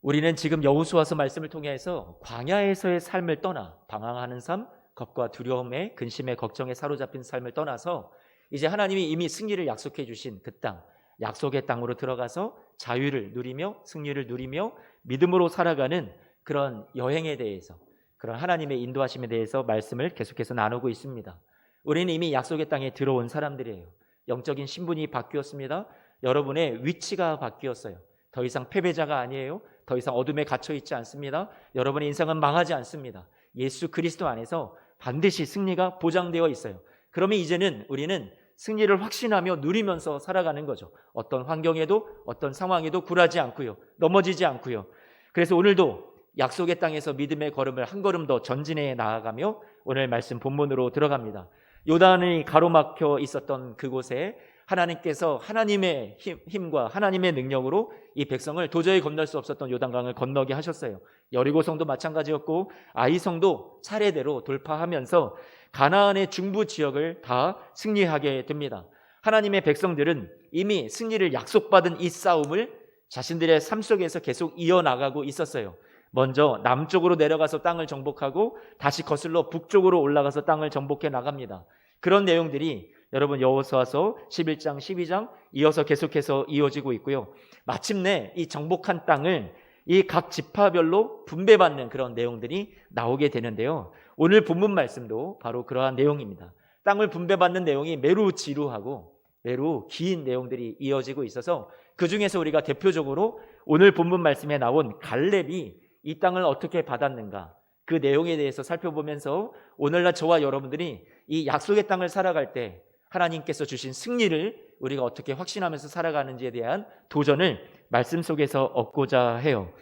우리는 지금 여호수아서 말씀을 통해서 광야에서의 삶을 떠나 방황하는 삶, 겁과 두려움에 근심에 걱정에 사로잡힌 삶을 떠나서 이제 하나님이 이미 승리를 약속해 주신 그 땅, 약속의 땅으로 들어가서 자유를 누리며 승리를 누리며 믿음으로 살아가는 그런 여행에 대해서, 그런 하나님의 인도하심에 대해서 말씀을 계속해서 나누고 있습니다. 우리는 이미 약속의 땅에 들어온 사람들이에요. 영적인 신분이 바뀌었습니다. 여러분의 위치가 바뀌었어요. 더 이상 패배자가 아니에요. 더 이상 어둠에 갇혀 있지 않습니다. 여러분의 인생은 망하지 않습니다. 예수 그리스도 안에서 반드시 승리가 보장되어 있어요. 그러면 이제는 우리는 승리를 확신하며 누리면서 살아가는 거죠. 어떤 환경에도 어떤 상황에도 굴하지 않고요. 넘어지지 않고요. 그래서 오늘도 약속의 땅에서 믿음의 걸음을 한 걸음 더 전진해 나아가며 오늘 말씀 본문으로 들어갑니다. 요단이 가로막혀 있었던 그곳에 하나님께서 하나님의 힘과 하나님의 능력으로 이 백성을 도저히 건널 수 없었던 요단강을 건너게 하셨어요. 여리고성도 마찬가지였고 아이성도 차례대로 돌파하면서 가나안의 중부 지역을 다 승리하게 됩니다. 하나님의 백성들은 이미 승리를 약속받은 이 싸움을 자신들의 삶 속에서 계속 이어나가고 있었어요. 먼저 남쪽으로 내려가서 땅을 정복하고 다시 거슬러 북쪽으로 올라가서 땅을 정복해 나갑니다. 그런 내용들이 여러분 여호수아서 11장 12장 이어서 계속해서 이어지고 있고요. 마침내 이 정복한 땅을 이 각 지파별로 분배받는 그런 내용들이 나오게 되는데요. 오늘 본문 말씀도 바로 그러한 내용입니다. 땅을 분배받는 내용이 매우 지루하고 매우 긴 내용들이 이어지고 있어서 그 중에서 우리가 대표적으로 오늘 본문 말씀에 나온 갈렙이 이 땅을 어떻게 받았는가, 그 내용에 대해서 살펴보면서 오늘날 저와 여러분들이 이 약속의 땅을 살아갈 때 하나님께서 주신 승리를 우리가 어떻게 확신하면서 살아가는지에 대한 도전을 말씀 속에서 얻고자 해요.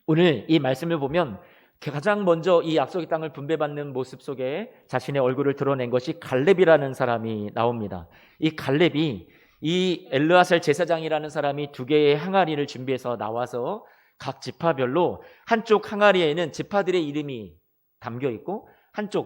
오늘 이 말씀을 보면 가장 먼저 이 약속의 땅을 분배받는 모습 속에 자신의 얼굴을 드러낸 것이 갈렙이라는 사람이 나옵니다. 이 갈렙이 이 엘르아살 제사장이라는 사람이 두 개의 항아리를 준비해서 나와서 각 지파별로 한쪽 항아리에는 지파들의 이름이 담겨 있고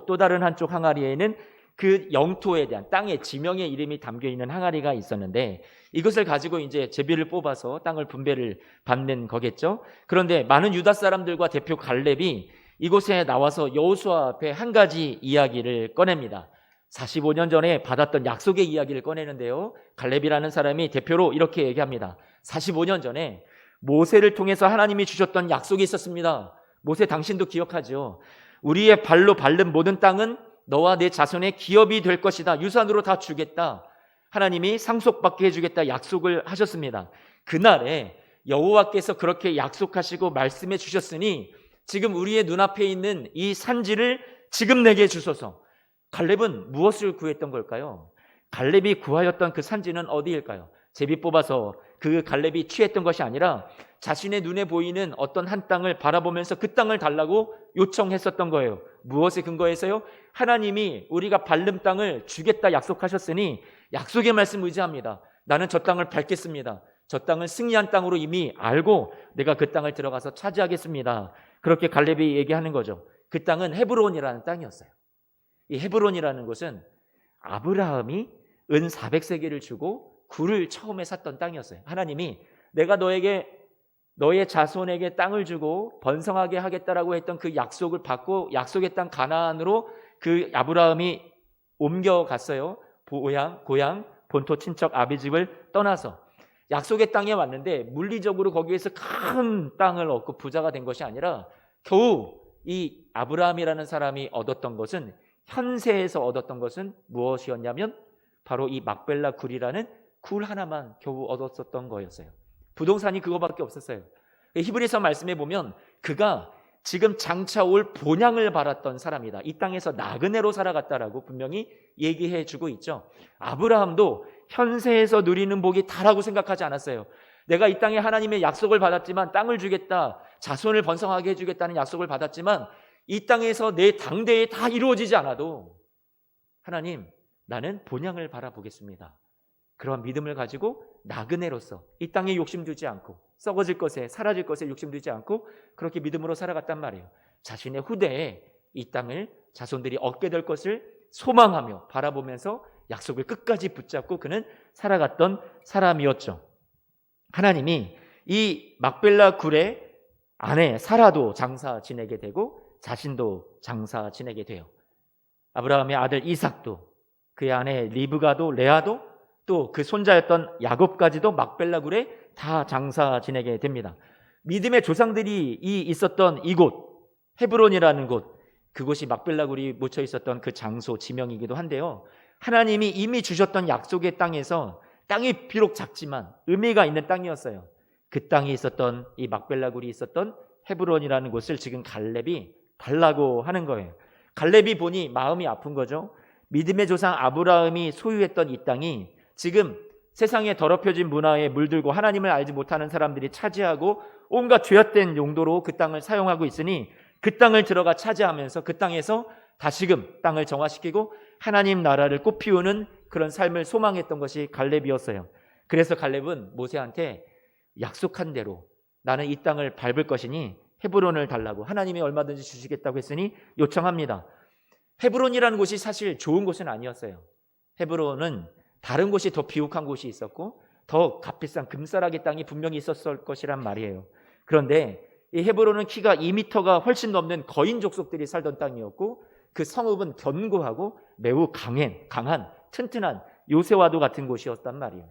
또 다른 한쪽 항아리에는 그 영토에 대한 땅의 지명의 이름이 담겨 있는 항아리가 있었는데 이것을 가지고 이제 제비를 뽑아서 땅을 분배를 받는 거겠죠. 그런데 많은 유다 사람들과 대표 갈렙이 이곳에 나와서 여호수아 앞에 한 가지 이야기를 꺼냅니다. 45년 전에 받았던 약속의 이야기를 꺼내는데요. 갈렙이라는 사람이 대표로 이렇게 얘기합니다. 45년 전에 모세를 통해서 하나님이 주셨던 약속이 있었습니다. 모세 당신도 기억하죠. 우리의 발로 밟는 모든 땅은 너와 내 자손의 기업이 될 것이다. 유산으로 다 주겠다. 하나님이 상속받게 해주겠다 약속을 하셨습니다. 그날에 여호와께서 그렇게 약속하시고 말씀해 주셨으니 지금 우리의 눈앞에 있는 이 산지를 지금 내게 주소서. 갈렙은 무엇을 구했던 걸까요? 갈렙이 구하였던 그 산지는 어디일까요? 제비 뽑아서 그 갈렙이 취했던 것이 아니라 자신의 눈에 보이는 어떤 한 땅을 바라보면서 그 땅을 달라고 요청했었던 거예요. 무엇에 근거해서요? 하나님이 우리가 밟는 땅을 주겠다 약속하셨으니 약속의 말씀 의지합니다. 나는 저 땅을 밟겠습니다. 저 땅은 승리한 땅으로 이미 알고 내가 그 땅을 들어가서 차지하겠습니다. 그렇게 갈렙이 얘기하는 거죠. 그 땅은 헤브론이라는 땅이었어요. 이 헤브론이라는 곳은 아브라함이 은 400세겔을 주고 굴을 처음에 샀던 땅이었어요. 하나님이 내가 너의 자손에게 땅을 주고 번성하게 하겠다라고 했던 그 약속을 받고 약속의 땅 가나안으로 그 아브라함이 옮겨갔어요. 고향 본토 친척 아비 집을 떠나서 약속의 땅에 왔는데 물리적으로 거기에서 큰 땅을 얻고 부자가 된 것이 아니라 겨우 이 아브라함이라는 사람이 얻었던 것은, 현세에서 얻었던 것은 무엇이었냐면 바로 이 막벨라 굴이라는 굴 하나만 겨우 얻었었던 거였어요. 부동산이 그거밖에 없었어요. 히브리서 말씀에 보면 그가 지금 장차 올 본향을 바랐던 사람이다. 이 땅에서 나그네로 살아갔다라고 분명히 얘기해 주고 있죠. 아브라함도 현세에서 누리는 복이 다라고 생각하지 않았어요. 내가 이 땅에 하나님의 약속을 받았지만, 땅을 주겠다, 자손을 번성하게 해주겠다는 약속을 받았지만 이 땅에서 내 당대에 다 이루어지지 않아도 하나님, 나는 본향을 바라보겠습니다. 그런 믿음을 가지고 나그네로서 이 땅에 욕심두지 않고 썩어질 것에 사라질 것에 욕심두지 않고 그렇게 믿음으로 살아갔단 말이에요. 자신의 후대에 이 땅을 자손들이 얻게 될 것을 소망하며 바라보면서 약속을 끝까지 붙잡고 그는 살아갔던 사람이었죠. 하나님이 이 막벨라 굴에 아내 사라도 장사 지내게 되고 자신도 장사 지내게 돼요. 아브라함의 아들 이삭도, 그의 아내 리브가도, 레아도, 또 그 손자였던 야곱까지도 막벨라 굴에 다 장사 지내게 됩니다. 믿음의 조상들이 있었던 이곳, 헤브론이라는 곳, 그곳이 막벨라 굴이 묻혀 있었던 그 장소, 지명이기도 한데요, 하나님이 이미 주셨던 약속의 땅에서, 땅이 비록 작지만 의미가 있는 땅이었어요. 그 땅이 있었던, 이 막벨라 굴이 있었던 헤브론이라는 곳을 지금 갈렙이 달라고 하는 거예요. 갈렙이 보니 마음이 아픈 거죠. 믿음의 조상 아브라함이 소유했던 이 땅이 지금 세상에 더럽혀진 문화에 물들고 하나님을 알지 못하는 사람들이 차지하고 온갖 죄악된 용도로 그 땅을 사용하고 있으니, 그 땅을 들어가 차지하면서 그 땅에서 다시금 땅을 정화시키고 하나님 나라를 꽃피우는 그런 삶을 소망했던 것이 갈렙이었어요. 그래서 갈렙은 모세한테 약속한 대로 나는 이 땅을 밟을 것이니 헤브론을 달라고, 하나님이 얼마든지 주시겠다고 했으니 요청합니다. 헤브론이라는 곳이 사실 좋은 곳은 아니었어요. 헤브론은 다른 곳이 더 비옥한 곳이 있었고 더 값비싼 금싸라기 땅이 분명히 있었을 것이란 말이에요. 그런데 이 헤브론은 키가 2m가 훨씬 넘는 거인 족속들이 살던 땅이었고, 그 성읍은 견고하고 매우 강한 튼튼한 요새와도 같은 곳이었단 말이에요.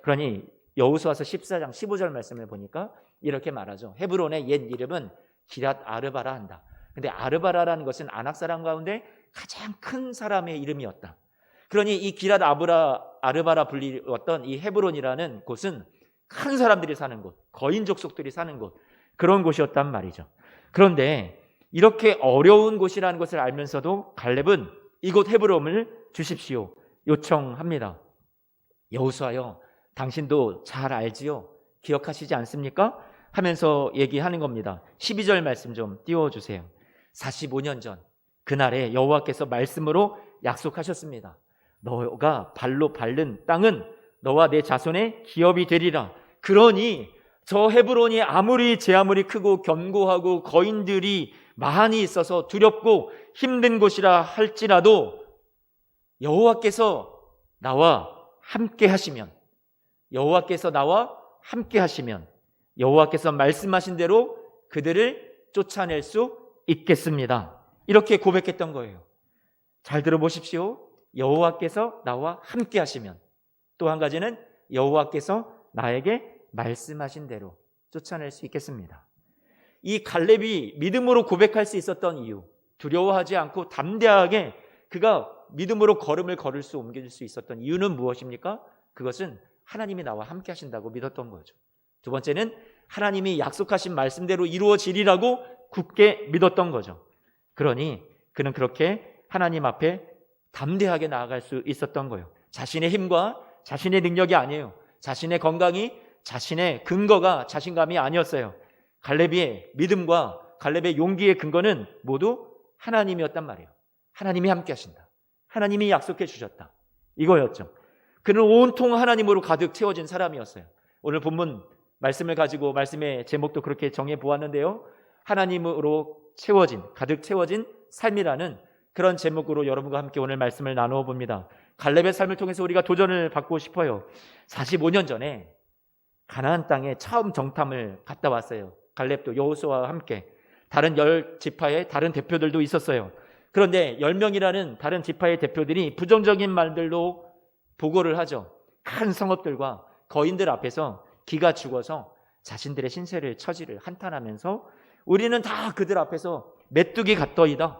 그러니 여호수아서 14장 15절 말씀을 보니까 이렇게 말하죠. 헤브론의 옛 이름은 기랏 아르바라 한다. 근데 아르바라라는 것은 아낙 사람 가운데 가장 큰 사람의 이름이었다. 그러니 이 기랏 아르바라 불리웠던 이 헤브론이라는 곳은 큰 사람들이 사는 곳, 거인 족속들이 사는 곳, 그런 곳이었단 말이죠. 그런데 이렇게 어려운 곳이라는 것을 알면서도 갈렙은 이곳 헤브론을 주십시오 요청합니다. 여호수아여, 당신도 잘 알지요? 기억하시지 않습니까? 하면서 얘기하는 겁니다. 12절 말씀 좀 띄워주세요. 45년 전 그날에 여호와께서 말씀으로 약속하셨습니다. 너가 발로 밟는 땅은 너와 내 자손의 기업이 되리라. 그러니 저 헤브론이 아무리 제 아무리 크고 견고하고 거인들이 많이 있어서 두렵고 힘든 곳이라 할지라도 여호와께서 나와 함께 하시면, 여호와께서 말씀하신 대로 그들을 쫓아낼 수 있겠습니다. 이렇게 고백했던 거예요. 잘 들어보십시오. 여호와께서 나와 함께 하시면, 또 한 가지는 여호와께서 나에게 말씀하신 대로 쫓아낼 수 있겠습니다. 이 갈렙이 믿음으로 고백할 수 있었던 이유, 두려워하지 않고 담대하게 그가 믿음으로 걸음을 걸을 수, 옮길 수 있었던 이유는 무엇입니까? 그것은 하나님이 나와 함께 하신다고 믿었던 거죠. 두 번째는 하나님이 약속하신 말씀대로 이루어지리라고 굳게 믿었던 거죠. 그러니 그는 그렇게 하나님 앞에 담대하게 나아갈 수 있었던 거예요. 자신의 힘과 자신의 능력이 아니에요. 자신의 건강이, 자신의 근거가 자신감이 아니었어요. 갈렙의 믿음과 갈렙의 용기의 근거는 모두 하나님이었단 말이에요. 하나님이 함께 하신다. 하나님이 약속해 주셨다. 이거였죠. 그는 온통 하나님으로 가득 채워진 사람이었어요. 오늘 본문 말씀을 가지고 말씀의 제목도 그렇게 정해 보았는데요. 하나님으로 채워진, 가득 채워진 삶이라는 그런 제목으로 여러분과 함께 오늘 말씀을 나누어 봅니다. 갈렙의 삶을 통해서 우리가 도전을 받고 싶어요. 45년 전에 가나안 땅에 처음 정탐을 갔다 왔어요. 갈렙도 여호수아와 함께. 다른 10지파의 다른 대표들도 있었어요. 그런데 10명이라는 다른 지파의 대표들이 부정적인 말들로 보고를 하죠. 큰 성읍들과 거인들 앞에서 기가 죽어서 자신들의 신세를, 처지를 한탄하면서 우리는 다 그들 앞에서 메뚜기 같더이다.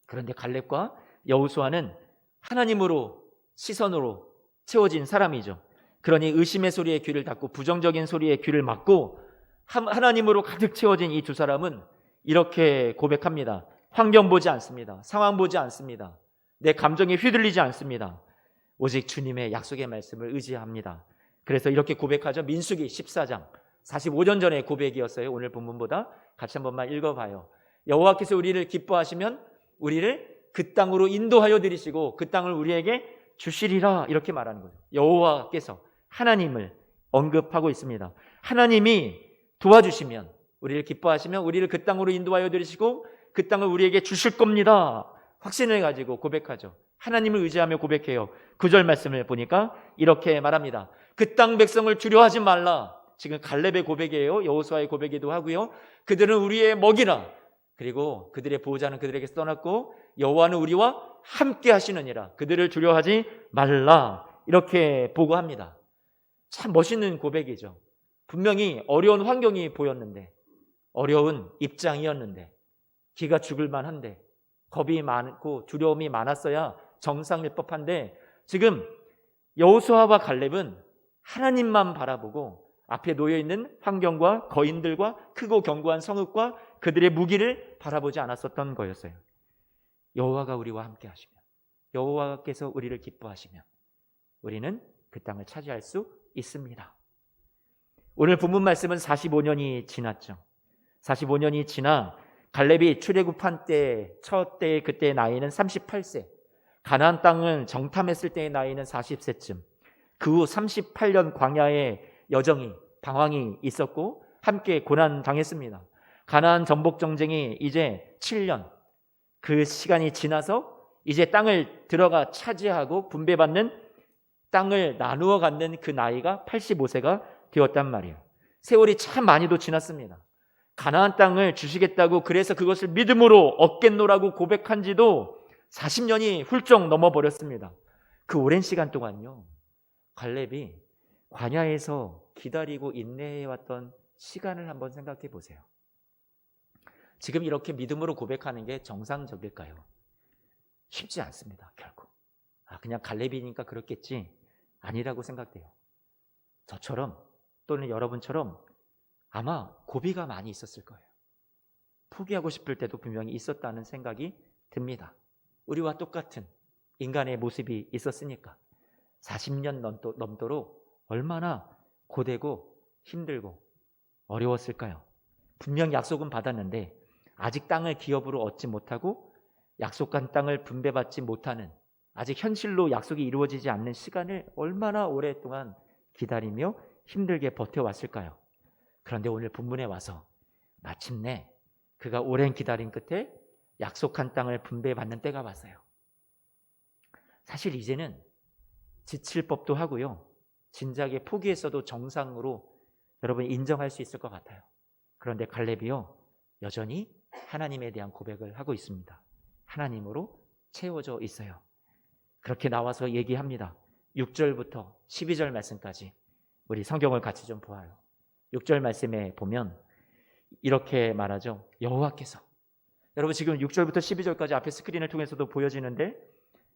그런데 갈렙과 여호수아는 하나님으로, 시선으로 채워진 사람이죠. 그러니 의심의 소리에 귀를 닫고 부정적인 소리에 귀를 막고 하나님으로 가득 채워진 이 두 사람은 이렇게 고백합니다. 환경 보지 않습니다. 상황 보지 않습니다. 내 감정에 휘둘리지 않습니다. 오직 주님의 약속의 말씀을 의지합니다. 그래서 이렇게 고백하죠. 민수기 14장 45년 전의 고백이었어요. 오늘 본문보다 같이 한 번만 읽어봐요. 여호와께서 우리를 기뻐하시면 우리를 그 땅으로 인도하여 드리시고 그 땅을 우리에게 주시리라, 이렇게 말하는 거예요. 여호와께서 하나님을 언급하고 있습니다. 하나님이 도와주시면, 우리를 기뻐하시면 우리를 그 땅으로 인도하여 드리시고 그 땅을 우리에게 주실 겁니다. 확신을 가지고 고백하죠. 하나님을 의지하며 고백해요. 9절 말씀을 보니까 이렇게 말합니다. 그 땅 백성을 두려워하지 말라. 지금 갈렙의 고백이에요. 여호수아의 고백이기도 하고요. 그들은 우리의 먹이라. 그리고 그들의 보호자는 그들에게서 떠났고 여호와는 우리와 함께 하시느니라. 그들을 두려워하지 말라. 이렇게 보고합니다. 참 멋있는 고백이죠. 분명히 어려운 환경이 보였는데, 어려운 입장이었는데, 기가 죽을 만한데, 겁이 많고 두려움이 많았어야 정상일 법한데, 지금 여호수아와 갈렙은 하나님만 바라보고 앞에 놓여있는 환경과 거인들과 크고 견고한 성읍과 그들의 무기를 바라보지 않았었던 거였어요. 여호와가 우리와 함께 하시며 여호와께서 우리를 기뻐하시며 우리는 그 땅을 차지할 수 있습니다. 오늘 본문 말씀은 45년이 지났죠. 45년이 지나 갈렙이 출애굽한 때 첫 때 그때의 나이는 38세, 가나안 땅을 정탐했을 때의 나이는 40세쯤, 그 후 38년 광야의 여정이 방황이 있었고 함께 고난 당했습니다. 가나안 정복 정쟁이 이제 7년, 그 시간이 지나서 이제 땅을 들어가 차지하고 분배받는 땅을 나누어 갖는 그 나이가 85세가 되었단 말이에요. 세월이 참 많이도 지났습니다. 가나안 땅을 주시겠다고 그래서 그것을 믿음으로 얻겠노라고 고백한 지도 40년이 훌쩍 넘어버렸습니다. 그 오랜 시간 동안요, 갈렙이 광야에서 기다리고 인내해왔던 시간을 한번 생각해 보세요. 지금 이렇게 믿음으로 고백하는 게 정상적일까요? 쉽지 않습니다. 결국 그냥 갈렙이니까 그렇겠지, 아니라고 생각돼요. 저처럼 또는 여러분처럼 아마 고비가 많이 있었을 거예요. 포기하고 싶을 때도 분명히 있었다는 생각이 듭니다. 우리와 똑같은 인간의 모습이 있었으니까 40년 넘도록 얼마나 고되고 힘들고 어려웠을까요? 분명 약속은 받았는데 아직 땅을 기업으로 얻지 못하고 약속한 땅을 분배받지 못하는, 아직 현실로 약속이 이루어지지 않는 시간을 얼마나 오랫동안 기다리며 힘들게 버텨왔을까요? 그런데 오늘 본문에 와서 마침내 그가 오랜 기다림 끝에 약속한 땅을 분배받는 때가 왔어요. 사실 이제는 지칠 법도 하고요, 진작에 포기했어도 정상으로 여러분 인정할 수 있을 것 같아요. 그런데 갈렙이요, 여전히 하나님에 대한 고백을 하고 있습니다. 하나님으로 채워져 있어요. 그렇게 나와서 얘기합니다. 6절부터 12절 말씀까지 우리 성경을 같이 좀 보아요. 6절 말씀에 보면 이렇게 말하죠. 여호와께서, 여러분 지금 6절부터 12절까지 앞에 스크린을 통해서도 보여지는데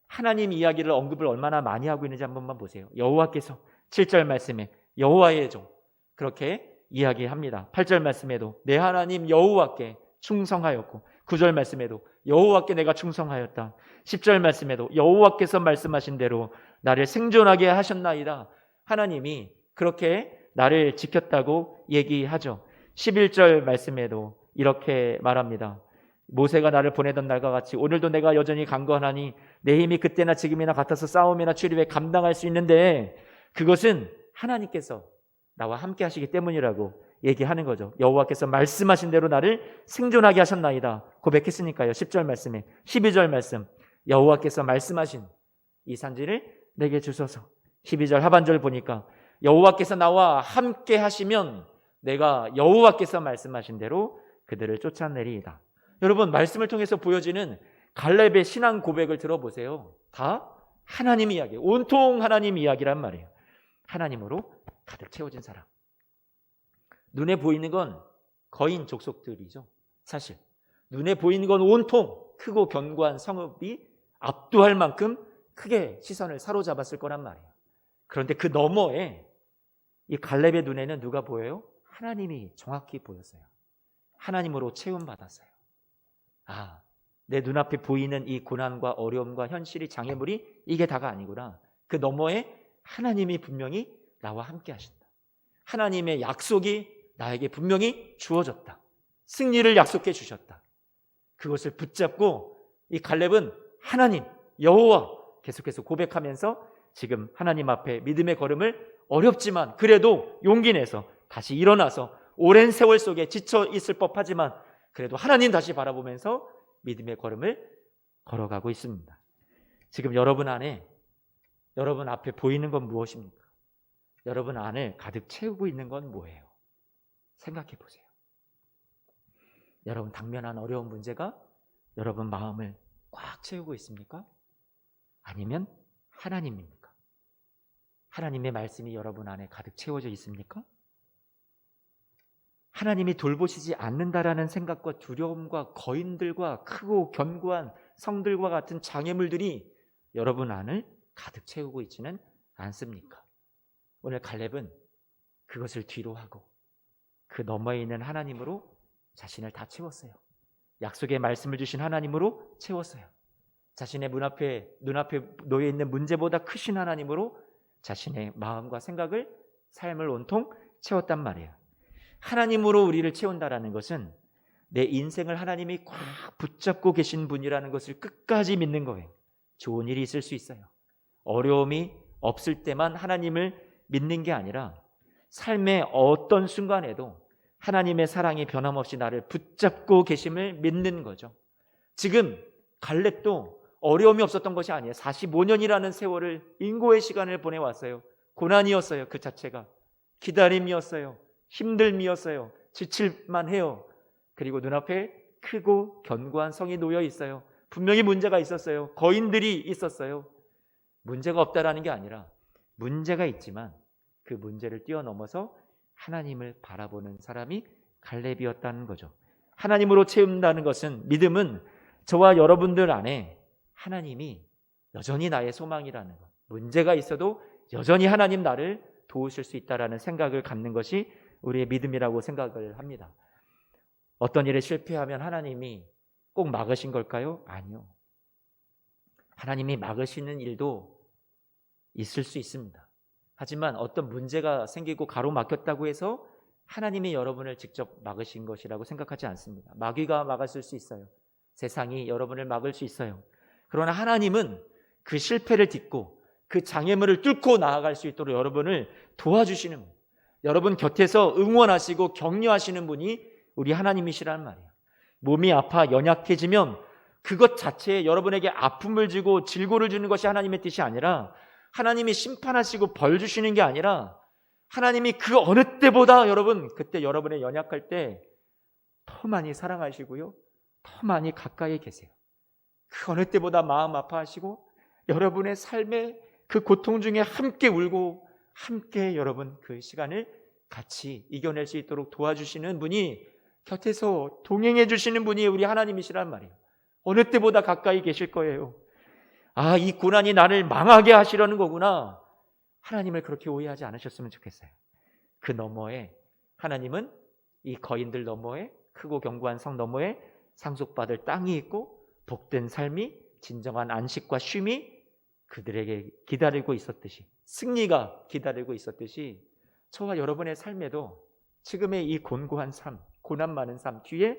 하나님 이야기를 언급을 얼마나 많이 하고 있는지 한 번만 보세요. 여호와께서 7절 말씀에 여호와의 종, 그렇게 이야기합니다. 8절 말씀에도 내 하나님 여호와께 충성하였고, 9절 말씀에도 여호와께 내가 충성하였다. 10절 말씀에도 여호와께서 말씀하신 대로 나를 생존하게 하셨나이다. 하나님이 그렇게 나를 지켰다고 얘기하죠. 11절 말씀에도 이렇게 말합니다. 모세가 나를 보내던 날과 같이 오늘도 내가 여전히 강건하니 내 힘이 그때나 지금이나 같아서 싸움이나 출입에 감당할 수 있는데 그것은 하나님께서 나와 함께 하시기 때문이라고 얘기하는 거죠. 여호와께서 말씀하신 대로 나를 생존하게 하셨나이다 고백했으니까요. 10절 말씀에 12절 말씀, 여호와께서 말씀하신 이 산지를 내게 주소서. 12절 하반절 보니까 여호와께서 나와 함께 하시면 내가 여호와께서 말씀하신 대로 그들을 쫓아내리이다. 여러분, 말씀을 통해서 보여지는 갈렙의 신앙 고백을 들어보세요. 다 하나님 이야기, 온통 하나님 이야기란 말이에요. 하나님으로 가득 채워진 사람. 눈에 보이는 건 거인 족속들이죠. 사실 눈에 보이는 건 온통 크고 견고한 성읍이 압도할 만큼 크게 시선을 사로잡았을 거란 말이에요. 그런데 그 너머에 이 갈렙의 눈에는 누가 보여요? 하나님이 정확히 보였어요. 하나님으로 채움받았어요. 내 눈앞에 보이는 이 고난과 어려움과 현실이, 장애물이 이게 다가 아니구나. 그 너머에 하나님이 분명히 나와 함께 하신다. 하나님의 약속이 나에게 분명히 주어졌다. 승리를 약속해 주셨다. 그것을 붙잡고 이 갈렙은 하나님, 여호와 계속해서 고백하면서 지금 하나님 앞에 믿음의 걸음을 어렵지만 그래도 용기 내서 다시 일어나서 오랜 세월 속에 지쳐 있을 법하지만 그래도 하나님 다시 바라보면서 믿음의 걸음을 걸어가고 있습니다. 지금 여러분 안에, 여러분 앞에 보이는 건 무엇입니까? 여러분 안을 가득 채우고 있는 건 뭐예요? 생각해 보세요. 여러분 당면한 어려운 문제가 여러분 마음을 꽉 채우고 있습니까? 아니면 하나님입니까? 하나님의 말씀이 여러분 안에 가득 채워져 있습니까? 하나님이 돌보시지 않는다라는 생각과 두려움과 거인들과 크고 견고한 성들과 같은 장애물들이 여러분 안을 가득 채우고 있지는 않습니까? 오늘 갈렙은 그것을 뒤로 하고 그 너머에 있는 하나님으로 자신을 다 채웠어요. 약속의 말씀을 주신 하나님으로 채웠어요. 자신의 눈앞에 놓여 있는 문제보다 크신 하나님으로 자신의 마음과 생각을, 삶을 온통 채웠단 말이에요. 하나님으로 우리를 채운다라는 것은 내 인생을 하나님이 꽉 붙잡고 계신 분이라는 것을 끝까지 믿는 거예요. 좋은 일이 있을 수 있어요. 어려움이 없을 때만 하나님을 믿는 게 아니라 삶의 어떤 순간에도 하나님의 사랑이 변함없이 나를 붙잡고 계심을 믿는 거죠. 지금 갈렙도 어려움이 없었던 것이 아니에요. 45년이라는 세월을 인고의 시간을 보내왔어요. 고난이었어요. 그 자체가 기다림이었어요. 힘듦이었어요. 지칠만 해요. 그리고 눈앞에 크고 견고한 성이 놓여 있어요. 분명히 문제가 있었어요. 거인들이 있었어요. 문제가 없다라는 게 아니라 문제가 있지만 그 문제를 뛰어넘어서 하나님을 바라보는 사람이 갈렙이었다는 거죠. 하나님으로 채운다는 것은, 믿음은 저와 여러분들 안에 하나님이 여전히 나의 소망이라는 것, 문제가 있어도 여전히 하나님 나를 도우실 수 있다라는 생각을 갖는 것이 우리의 믿음이라고 생각을 합니다. 어떤 일에 실패하면 하나님이 꼭 막으신 걸까요? 아니요. 하나님이 막으시는 일도 있을 수 있습니다. 하지만 어떤 문제가 생기고 가로막혔다고 해서 하나님이 여러분을 직접 막으신 것이라고 생각하지 않습니다. 마귀가 막았을 수 있어요. 세상이 여러분을 막을 수 있어요. 그러나 하나님은 그 실패를 딛고 그 장애물을 뚫고 나아갈 수 있도록 여러분을 도와주시는 거예요. 여러분 곁에서 응원하시고 격려하시는 분이 우리 하나님이시라는 말이에요. 몸이 아파 연약해지면 그것 자체에 여러분에게 아픔을 주고 질고를 주는 것이 하나님의 뜻이 아니라, 하나님이 심판하시고 벌 주시는 게 아니라, 하나님이 그 어느 때보다 여러분, 그때 여러분의 연약할 때 더 많이 사랑하시고요, 더 많이 가까이 계세요. 그 어느 때보다 마음 아파하시고 여러분의 삶의 그 고통 중에 함께 울고 함께 여러분 그 시간을 같이 이겨낼 수 있도록 도와주시는 분이, 곁에서 동행해 주시는 분이 우리 하나님이시란 말이에요. 어느 때보다 가까이 계실 거예요. 아, 이 고난이 나를 망하게 하시려는 거구나. 하나님을 그렇게 오해하지 않으셨으면 좋겠어요. 그 너머에 하나님은 이 거인들 너머에, 크고 견고한 성 너머에 상속받을 땅이 있고 복된 삶이, 진정한 안식과 쉼이 그들에게 기다리고 있었듯이, 승리가 기다리고 있었듯이, 저와 여러분의 삶에도 지금의 이 곤고한 삶, 고난 많은 삶 뒤에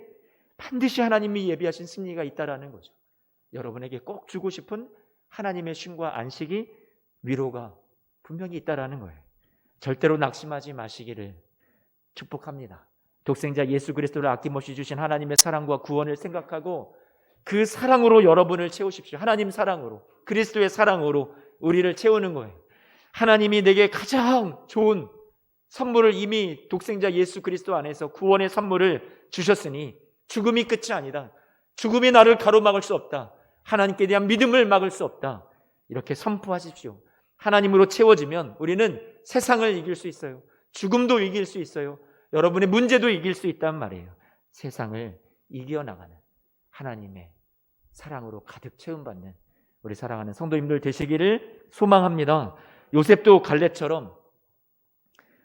반드시 하나님이 예비하신 승리가 있다라는 거죠. 여러분에게 꼭 주고 싶은 하나님의 쉼과 안식이, 위로가 분명히 있다라는 거예요. 절대로 낙심하지 마시기를 축복합니다. 독생자 예수 그리스도를 아낌없이 주신 하나님의 사랑과 구원을 생각하고 그 사랑으로 여러분을 채우십시오. 하나님 사랑으로, 그리스도의 사랑으로 우리를 채우는 거예요. 하나님이 내게 가장 좋은 선물을 이미 독생자 예수 그리스도 안에서 구원의 선물을 주셨으니 죽음이 끝이 아니다. 죽음이 나를 가로막을 수 없다. 하나님께 대한 믿음을 막을 수 없다. 이렇게 선포하십시오. 하나님으로 채워지면 우리는 세상을 이길 수 있어요. 죽음도 이길 수 있어요. 여러분의 문제도 이길 수 있단 말이에요. 세상을 이겨나가는 하나님의 사랑으로 가득 채움받는 우리 사랑하는 성도님들 되시기를 소망합니다. 요셉도 갈렙처럼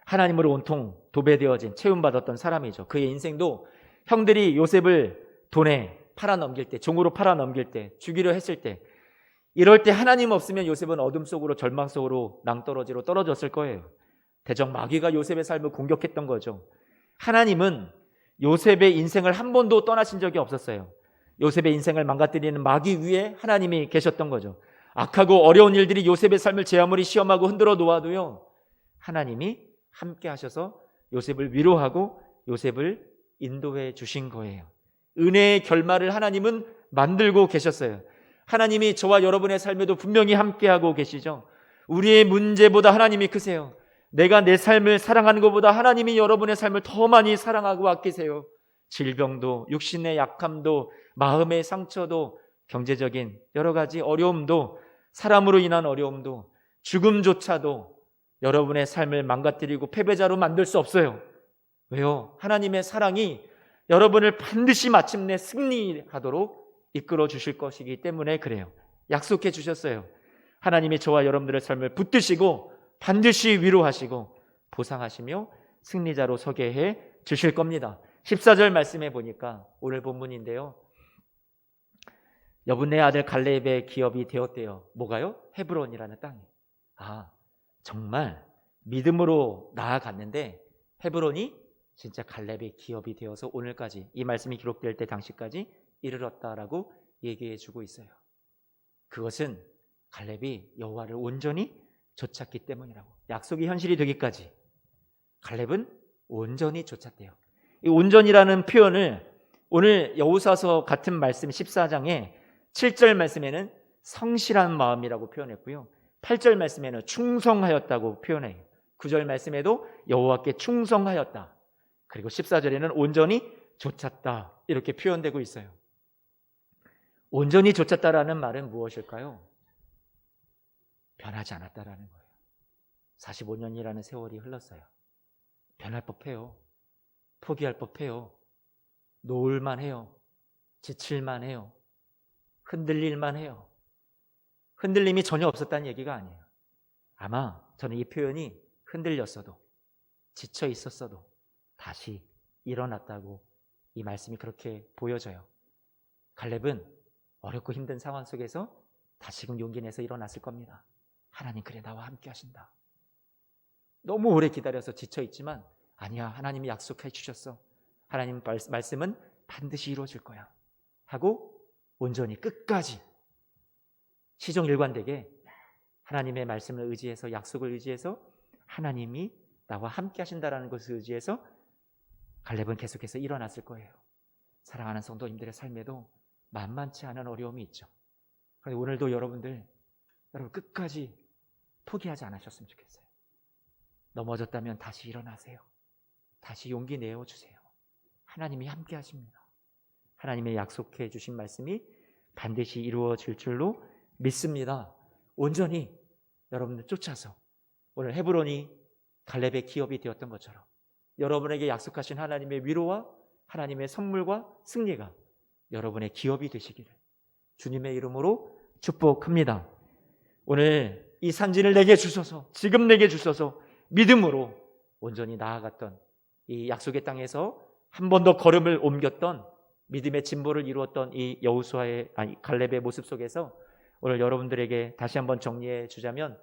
하나님으로 온통 도배되어진, 채움받았던 사람이죠. 그의 인생도 형들이 요셉을 돈에 팔아넘길 때, 종으로 팔아넘길 때, 죽이려 했을 때, 이럴 때 하나님 없으면 요셉은 어둠 속으로, 절망 속으로, 낭떠러지로 떨어졌을 거예요. 대적 마귀가 요셉의 삶을 공격했던 거죠. 하나님은 요셉의 인생을 한 번도 떠나신 적이 없었어요. 요셉의 인생을 망가뜨리는 마귀 위에 하나님이 계셨던 거죠. 악하고 어려운 일들이 요셉의 삶을 제 아무리 시험하고 흔들어 놓아도요, 하나님이 함께 하셔서 요셉을 위로하고 요셉을 인도해 주신 거예요. 은혜의 결말을 하나님은 만들고 계셨어요. 하나님이 저와 여러분의 삶에도 분명히 함께하고 계시죠. 우리의 문제보다 하나님이 크세요. 내가 내 삶을 사랑하는 것보다 하나님이 여러분의 삶을 더 많이 사랑하고 아끼세요. 질병도, 육신의 약함도, 마음의 상처도, 경제적인 여러 가지 어려움도, 사람으로 인한 어려움도, 죽음조차도 여러분의 삶을 망가뜨리고 패배자로 만들 수 없어요. 왜요? 하나님의 사랑이 여러분을 반드시 마침내 승리하도록 이끌어 주실 것이기 때문에 그래요. 약속해 주셨어요. 하나님이 저와 여러분들의 삶을 붙드시고 반드시 위로하시고 보상하시며 승리자로 서게 해 주실 겁니다. 14절 말씀해 보니까 오늘 본문인데요. 여분네 아들 갈렙의 기업이 되었대요. 뭐가요? 헤브론이라는 땅이. 정말 믿음으로 나아갔는데 헤브론이 진짜 갈렙의 기업이 되어서 오늘까지 이 말씀이 기록될 때 당시까지 이르렀다라고 얘기해 주고 있어요. 그것은 갈렙이 여호와를 온전히 좇았기 때문이라고. 약속이 현실이 되기까지 갈렙은 온전히 좇았대요. 이 온전이라는 표현을 오늘 여호사서 같은 말씀 14장에 7절 말씀에는 성실한 마음이라고 표현했고요. 8절 말씀에는 충성하였다고 표현해요. 9절 말씀에도 여호와께 충성하였다. 그리고 14절에는 온전히 좇았다 이렇게 표현되고 있어요. 온전히 좇았다라는 말은 무엇일까요? 변하지 않았다라는 거예요. 45년이라는 세월이 흘렀어요. 변할 법해요. 포기할 법해요. 놓을만 해요. 지칠만 해요. 흔들릴만 해요. 흔들림이 전혀 없었다는 얘기가 아니에요. 아마 저는 이 표현이 흔들렸어도 지쳐 있었어도 다시 일어났다고 이 말씀이 그렇게 보여져요. 갈렙은 어렵고 힘든 상황 속에서 다시금 용기 내서 일어났을 겁니다. 하나님 그래 나와 함께 하신다. 너무 오래 기다려서 지쳐 있지만 아니야 하나님이 약속해 주셨어. 하나님 말씀은 반드시 이루어질 거야 하고 온전히 끝까지 시종일관되게 하나님의 말씀을 의지해서 약속을 의지해서 하나님이 나와 함께 하신다라는 것을 의지해서 갈렙은 계속해서 일어났을 거예요. 사랑하는 성도님들의 삶에도 만만치 않은 어려움이 있죠. 그런데 오늘도 여러분 끝까지 포기하지 않으셨으면 좋겠어요. 넘어졌다면 다시 일어나세요. 다시 용기 내어주세요. 하나님이 함께 하십니다. 하나님의 약속해 주신 말씀이 반드시 이루어질 줄로 믿습니다. 온전히 여러분들 쫓아서 오늘 헤브론이 갈렙의 기업이 되었던 것처럼 여러분에게 약속하신 하나님의 위로와 하나님의 선물과 승리가 여러분의 기업이 되시기를 주님의 이름으로 축복합니다. 오늘 이 산지를 내게 주소서, 지금 내게 주소서 믿음으로 온전히 나아갔던 이 약속의 땅에서 한 번 더 걸음을 옮겼던 믿음의 진보를 이루었던 이 갈렙의 모습 속에서 오늘 여러분들에게 다시 한번 정리해 주자면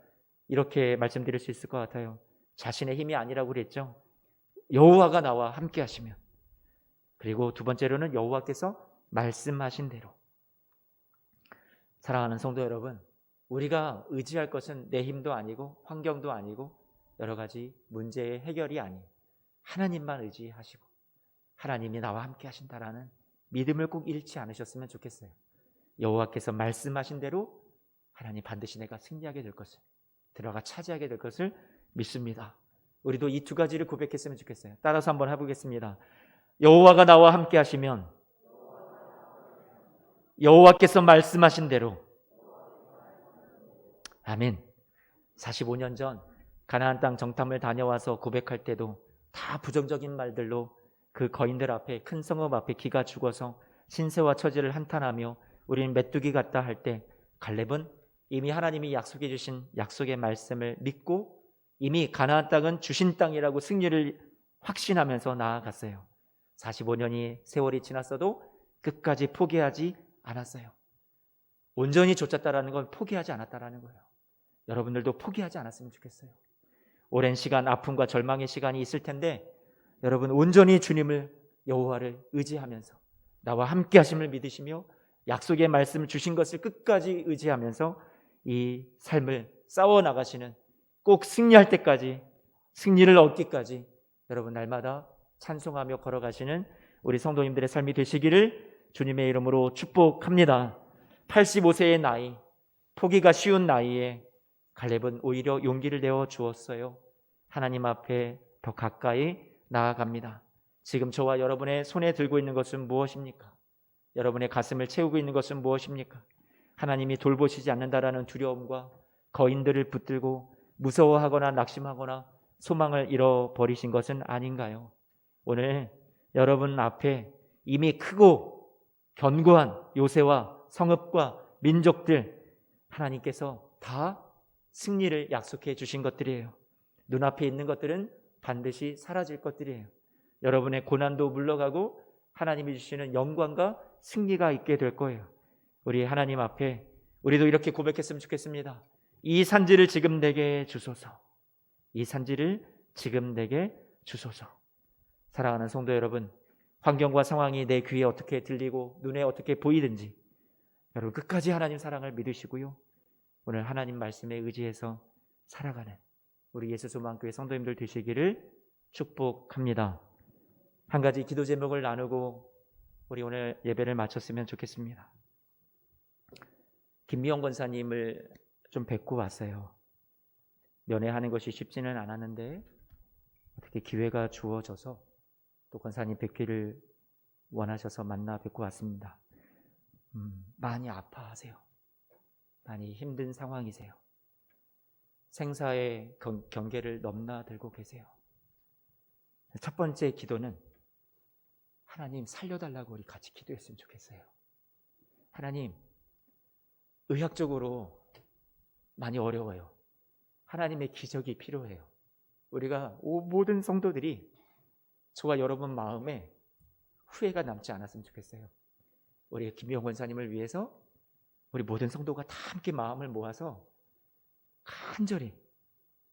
이렇게 말씀드릴 수 있을 것 같아요. 자신의 힘이 아니라고 그랬죠. 여호와가 나와 함께 하시면, 그리고 두 번째로는 여호와께서 말씀하신 대로. 사랑하는 성도 여러분, 우리가 의지할 것은 내 힘도 아니고 환경도 아니고 여러 가지 문제의 해결이 아닌 하나님만 의지하시고 하나님이 나와 함께 하신다라는 믿음을 꼭 잃지 않으셨으면 좋겠어요. 여호와께서 말씀하신 대로 하나님 반드시 내가 승리하게 될 것을, 들어가 차지하게 될 것을 믿습니다. 우리도 이 두 가지를 고백했으면 좋겠어요. 따라서 한번 해보겠습니다. 여호와가 나와 함께 하시면 여호와께서 말씀하신 대로. 아멘. 45년 전 가나안 땅 정탐을 다녀와서 고백할 때도 다 부정적인 말들로 그 거인들 앞에, 큰 성읍 앞에 기가 죽어서 신세와 처지를 한탄하며 우리는 메뚜기 같다 할 때 갈렙은 이미 하나님이 약속해 주신 약속의 말씀을 믿고 이미 가나안 땅은 주신 땅이라고 승리를 확신하면서 나아갔어요. 45년이 세월이 지났어도 끝까지 포기하지 않았어요. 온전히 좇았다라는 건 포기하지 않았다라는 거예요. 여러분들도 포기하지 않았으면 좋겠어요. 오랜 시간 아픔과 절망의 시간이 있을 텐데 여러분 온전히 주님을, 여호와를 의지하면서 나와 함께 하심을 믿으시며 약속의 말씀을 주신 것을 끝까지 의지하면서 이 삶을 싸워나가시는, 꼭 승리할 때까지, 승리를 얻기까지 여러분 날마다 찬송하며 걸어가시는 우리 성도님들의 삶이 되시기를 주님의 이름으로 축복합니다. 85세의 나이, 포기가 쉬운 나이에 갈렙은 오히려 용기를 내어 주었어요. 하나님 앞에 더 가까이 나아갑니다. 지금 저와 여러분의 손에 들고 있는 것은 무엇입니까? 여러분의 가슴을 채우고 있는 것은 무엇입니까? 하나님이 돌보시지 않는다라는 두려움과 거인들을 붙들고 무서워하거나 낙심하거나 소망을 잃어버리신 것은 아닌가요? 오늘 여러분 앞에 이미 크고 견고한 요새와 성읍과 민족들, 하나님께서 다 승리를 약속해 주신 것들이에요. 눈앞에 있는 것들은 반드시 사라질 것들이에요. 여러분의 고난도 물러가고 하나님이 주시는 영광과 승리가 있게 될 거예요. 우리 하나님 앞에 우리도 이렇게 고백했으면 좋겠습니다. 이 산지를 지금 내게 주소서. 이 산지를 지금 내게 주소서. 사랑하는 성도 여러분, 환경과 상황이 내 귀에 어떻게 들리고 눈에 어떻게 보이든지 여러분 끝까지 하나님 사랑을 믿으시고요, 오늘 하나님 말씀에 의지해서 살아가는 우리 예수소망교회 성도님들 되시기를 축복합니다. 한 가지 기도 제목을 나누고 우리 오늘 예배를 마쳤으면 좋겠습니다. 김미영 권사님을 좀 뵙고 왔어요. 연애하는 것이 쉽지는 않았는데 어떻게 기회가 주어져서 또 권사님 뵙기를 원하셔서 만나 뵙고 왔습니다. 많이 아파하세요. 많이 힘든 상황이세요. 생사의 경계를 넘나들고 계세요. 첫 번째 기도는 하나님 살려달라고 우리 같이 기도했으면 좋겠어요. 하나님, 의학적으로 많이 어려워요. 하나님의 기적이 필요해요. 우리가 모든 성도들이 저와 여러분 마음에 후회가 남지 않았으면 좋겠어요. 우리 김미영 권사님을 위해서 우리 모든 성도가 다 함께 마음을 모아서 간절히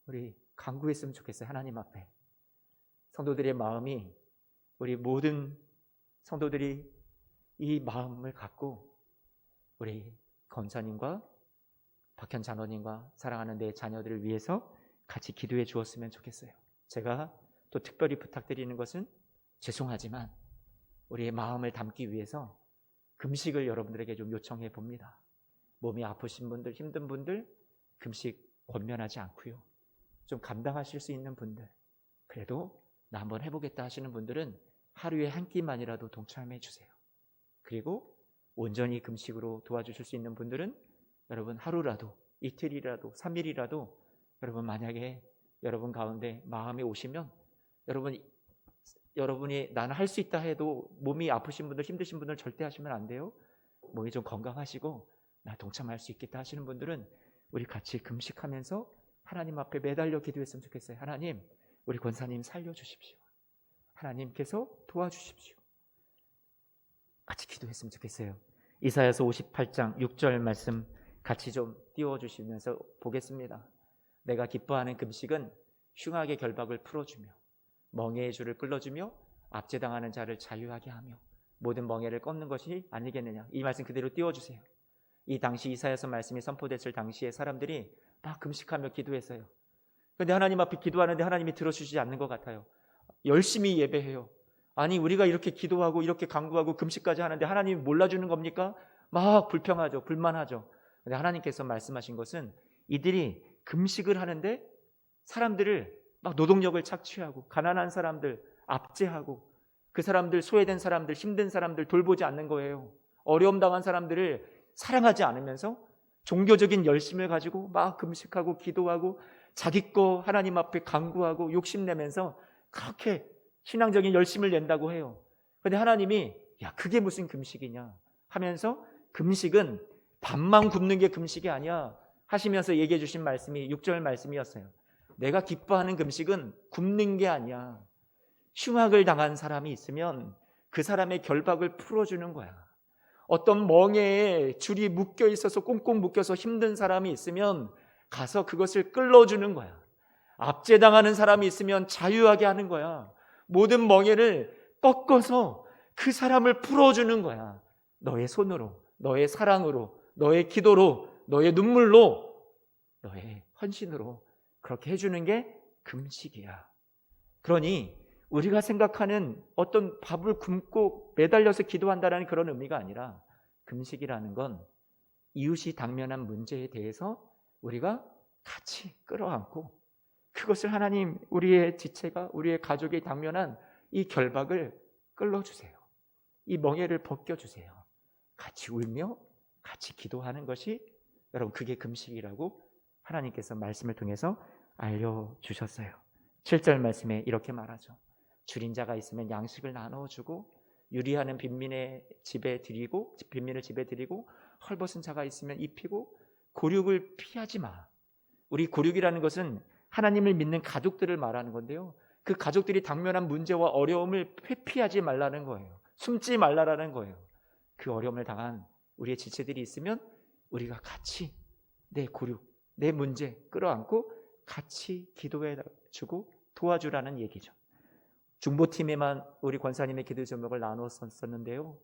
우리 간구했으면 좋겠어요. 하나님 앞에 성도들의 마음이, 우리 모든 성도들이 이 마음을 갖고 우리 권사님과 박현 장로님과 사랑하는 내 자녀들을 위해서 같이 기도해 주었으면 좋겠어요. 제가 또 특별히 부탁드리는 것은 죄송하지만 우리의 마음을 담기 위해서 금식을 여러분들에게 좀 요청해 봅니다. 몸이 아프신 분들, 힘든 분들 금식 권면하지 않고요, 좀 감당하실 수 있는 분들, 그래도 나 한번 해보겠다 하시는 분들은 하루에 한 끼만이라도 동참해 주세요. 그리고 온전히 금식으로 도와주실 수 있는 분들은 여러분 하루라도, 이틀이라도, 3일이라도 여러분 만약에 여러분 가운데 마음이 오시면 여러분이 나는 할 수 있다 해도 몸이 아프신 분들, 힘드신 분들 절대 하시면 안 돼요. 몸이 좀 건강하시고 나 동참할 수 있겠다 하시는 분들은 우리 같이 금식하면서 하나님 앞에 매달려 기도했으면 좋겠어요. 하나님, 우리 권사님 살려주십시오. 하나님께서 도와주십시오. 같이 기도했으면 좋겠어요. 이사야서 58장 6절 말씀 같이 좀 띄워주시면서 보겠습니다. 내가 기뻐하는 금식은 흉악의 결박을 풀어주며 멍에의 줄을 끌어주며 압제당하는 자를 자유하게 하며 모든 멍에를 꺾는 것이 아니겠느냐. 이 말씀 그대로 띄워주세요. 이 당시 이사야서 말씀이 선포됐을 당시에 사람들이 막 금식하며 기도했어요. 그런데 하나님 앞에 기도하는데 하나님이 들어주시지 않는 것 같아요. 열심히 예배해요. 아니 우리가 이렇게 기도하고 이렇게 간구하고 금식까지 하는데 하나님이 몰라주는 겁니까? 막 불평하죠. 불만하죠. 그런데 하나님께서 말씀하신 것은 이들이 금식을 하는데 사람들을 막 노동력을 착취하고 가난한 사람들 압제하고 그 사람들, 소외된 사람들, 힘든 사람들 돌보지 않는 거예요. 어려움 당한 사람들을 사랑하지 않으면서 종교적인 열심을 가지고 막 금식하고 기도하고 자기 거 하나님 앞에 간구하고 욕심내면서 그렇게 신앙적인 열심을 낸다고 해요. 그런데 하나님이 야 그게 무슨 금식이냐 하면서 금식은 밥만 굶는 게 금식이 아니야 하시면서 얘기해 주신 말씀이 6절 말씀이었어요. 내가 기뻐하는 금식은 굶는 게 아니야. 흉악을 당한 사람이 있으면 그 사람의 결박을 풀어주는 거야. 어떤 멍에에 줄이 묶여 있어서 꽁꽁 묶여서 힘든 사람이 있으면 가서 그것을 끌어주는 거야. 압제당하는 사람이 있으면 자유하게 하는 거야. 모든 멍에를 꺾어서 그 사람을 풀어주는 거야. 너의 손으로, 너의 사랑으로, 너의 기도로, 너의 눈물로, 너의 헌신으로 그렇게 해주는 게 금식이야. 그러니 우리가 생각하는 어떤 밥을 굶고 매달려서 기도한다는 그런 의미가 아니라 금식이라는 건 이웃이 당면한 문제에 대해서 우리가 같이 끌어안고 그 그것을 하나님, 우리의 지체가, 우리의 가족이 당면한 이 결박을 끌어주세요. 이 멍에를 벗겨주세요. 같이 울며 같이 기도하는 것이, 여러분, 그게 금식이라고 하나님께서 말씀을 통해서 알려주셨어요. 7절 말씀에 이렇게 말하죠. 줄인 자가 있으면 양식을 나눠주고, 유리하는 빈민의 집에 드리고, 빈민을 집에 드리고, 헐벗은 자가 있으면 입히고, 곤욕을 피하지 마. 우리 곤욕이라는 것은 하나님을 믿는 가족들을 말하는 건데요, 그 가족들이 당면한 문제와 어려움을 회피하지 말라는 거예요. 숨지 말라라는 거예요. 그 어려움을 당한 우리의 지체들이 있으면 우리가 같이 내 곤욕, 내 문제 끌어안고 같이 기도해주고 도와주라는 얘기죠. 중보팀에만 우리 권사님의 기도 제목을 나눴었는데요,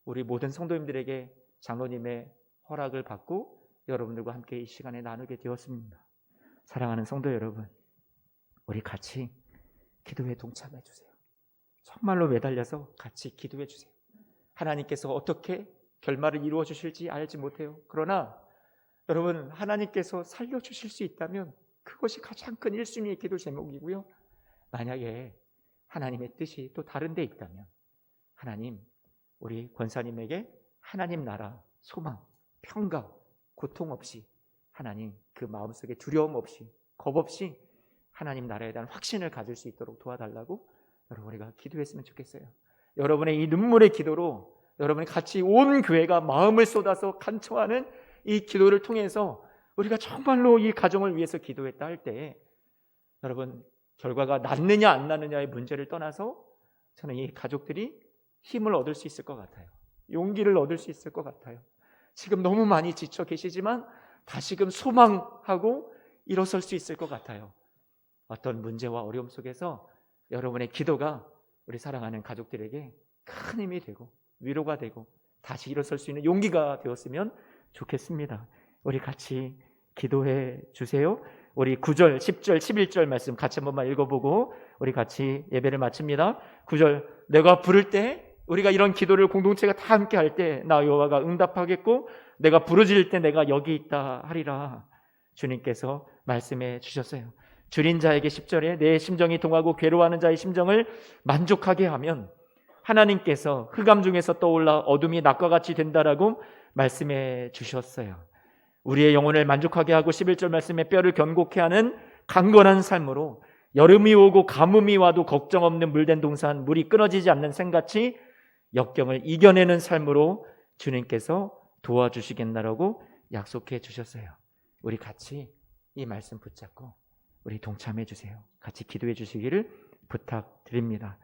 우리 모든 성도님들에게 장로님의 허락을 받고 여러분들과 함께 이 시간에 나누게 되었습니다. 사랑하는 성도 여러분, 우리 같이 기도에 동참해 주세요. 정말로 매달려서 같이 기도해 주세요. 하나님께서 어떻게 결말을 이루어 주실지 알지 못해요. 그러나 여러분, 하나님께서 살려주실 수 있다면 그것이 가장 큰 1순위의 기도 제목이고요, 만약에 하나님의 뜻이 또 다른 데 있다면 하나님, 우리 권사님에게 하나님 나라 소망, 평강, 고통 없이, 하나님 그 마음속에 두려움 없이, 겁 없이 하나님 나라에 대한 확신을 가질 수 있도록 도와달라고 여러분, 우리가 기도했으면 좋겠어요. 여러분의 이 눈물의 기도로 여러분이 같이 온 교회가 마음을 쏟아서 간청하는 이 기도를 통해서 우리가 정말로 이 가정을 위해서 기도했다 할 때, 여러분, 결과가 낫느냐 안 낫느냐의 문제를 떠나서 저는 이 가족들이 힘을 얻을 수 있을 것 같아요. 용기를 얻을 수 있을 것 같아요. 지금 너무 많이 지쳐 계시지만 다시금 소망하고 일어설 수 있을 것 같아요. 어떤 문제와 어려움 속에서 여러분의 기도가 우리 사랑하는 가족들에게 큰 힘이 되고 위로가 되고 다시 일어설 수 있는 용기가 되었으면 좋겠습니다. 우리 같이 기도해 주세요. 우리 9절, 10절, 11절 말씀 같이 한 번만 읽어보고 우리 같이 예배를 마칩니다. 9절, 내가 부를 때, 우리가 이런 기도를 공동체가 다 함께 할 때 나 여호와가 응답하겠고, 내가 부르짖을 때 내가 여기 있다 하리라. 주님께서 말씀해 주셨어요. 줄인 자에게 10절에 내 심정이 동하고 괴로워하는 자의 심정을 만족하게 하면 하나님께서 흑암 중에서 떠올라 어둠이 낮과 같이 된다라고 말씀해 주셨어요. 우리의 영혼을 만족하게 하고 11절 말씀에 뼈를 견고케 하는 강건한 삶으로, 여름이 오고 가뭄이 와도 걱정 없는 물된 동산, 물이 끊어지지 않는 샘같이 역경을 이겨내는 삶으로 주님께서 도와주시겠다라고 약속해 주셨어요. 우리 같이 이 말씀 붙잡고 우리 동참해 주세요. 같이 기도해 주시기를 부탁드립니다.